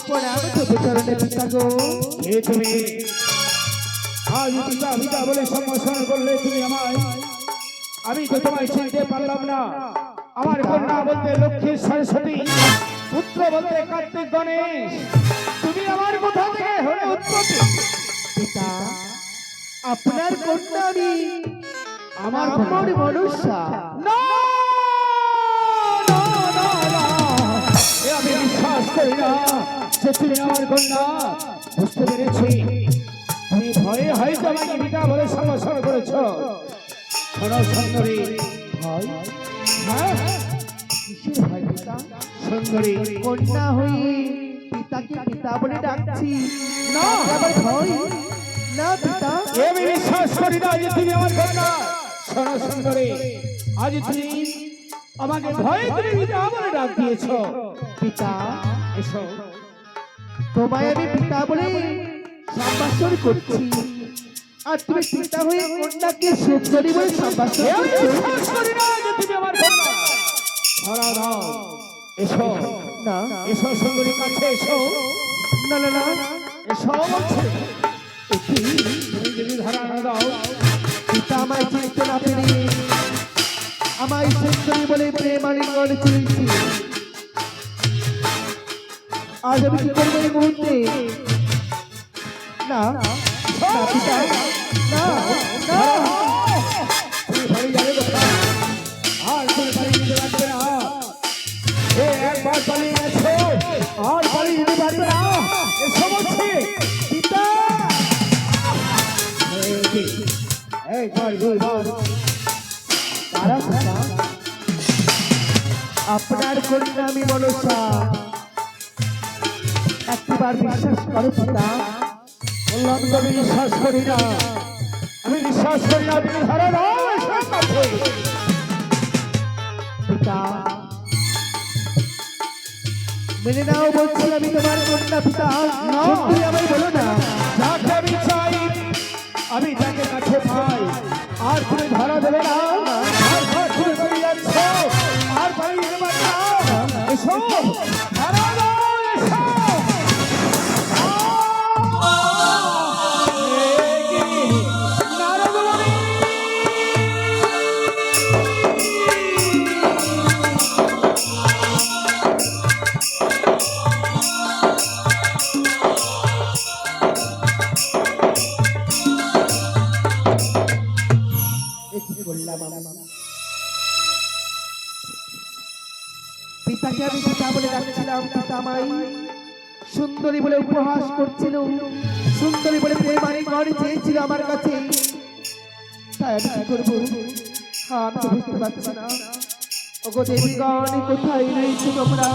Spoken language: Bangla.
প্রণাম তবু চরণে পিতা গো। হে তুমি আজ পিতা পিতা বলে সম্বোধন করলে তুমি আমায়, আমি তো তোমায় চিনতে পারলাম না। আমার কন্যা বলতে লক্ষ্মী সরস্বতী, পুত্র বলতে কার্তিক গণেশ, তুমি আমার কোথা থেকে হলে উৎপত্তি? পিতা আপনার কন্যা আমি, আমার আমার মনসা। না, না, না, না, এ আমি বিশ্বাস করি না যে তুমি আমার কন্যা। বুঝতে পেরেছি তুমি ভয়ে হয়তো আমাকে পিতা বলে সম্বোধন করেছ। শোনো সুন্দরী, ভয়? হ্যাঁ কিসের ভয় পিতা? সুন্দরী, কন্যা হয়ে পিতাকে পিতা বলে ডাকছি, না, আবার ভয়? না পিতা, এ আমি বিশ্বাস করি না যে তুমি আমার কন্যা। শোনো সুন্দরী, আজ তুমি আমাকে ভয়ে তুমি পিতা বলে ডাক দিয়েছ। পিতা এসো, তোমায় আমি পিতা বলে সম্ভাষণ করছি, আর তুমি পিতা হয়ে কন্যাকে সুন্দরী বলে সম্ভাষণ এ আমি করছো। বিশ্বাস করি না যে তুমি আমার কন্যা। ধরা দাও, এসো, না এসো সুন্দরী, কাছে এসো, না না না, এসো বলছি। তুমি যদি ধরা না দাও, পিতা আমায় চিনতে না পেরে আমায় সুন্দরী বলে প্রেম আলিঙ্গনে চলেছি। আজ আমি কি করবো এই মুহূর্তে? না না পিতা, না না, তুমি বাড়ি যাবে কোথায়? আর তুমি বাড়ি যেতে পারবে না। এ একবার পালিয়ে গেছো, আর বাড়ি যেতে পারবে না। এসো বলছি। পিতা একবার দুইবার কারা পিতা? আপনার কন্যা আমি মনসা, একবার বিশ্বাস করো পিতা। বললাম তো আমি বিশ্বাস করি না, আমি বিশ্বাস করি না। তুমি ধরে নাও, এসো কাছে। পিতা মেনে নাও বলছি আমি তোমার কন্যা পিতা। সত্যি আমায় বলো না। যাকে আমি চাই আমি তাকে কাছে পাই, আর তুমি ধরা দেবে না। আর তুমি বেরিয়ে যাচ্ছ, আর বাড়ি যেতে পারবে না। এসো, ধরা দাও, এসো। নারদমণি! এ কি করলাম আমি? পিতাকে আমি পিতা বলে ডাকছিলাম, পিতা আমায় সুন্দরী বলে উপহাস করছিল, সুন্দরী বলে প্রেমানি ঘরে চেয়েছিল আমার কাছে। তাই আমি কি করবো? আমি তো বুঝতে পারছি না। ওগো দেবীগণ, কোথায় রয়েছে তোমরা?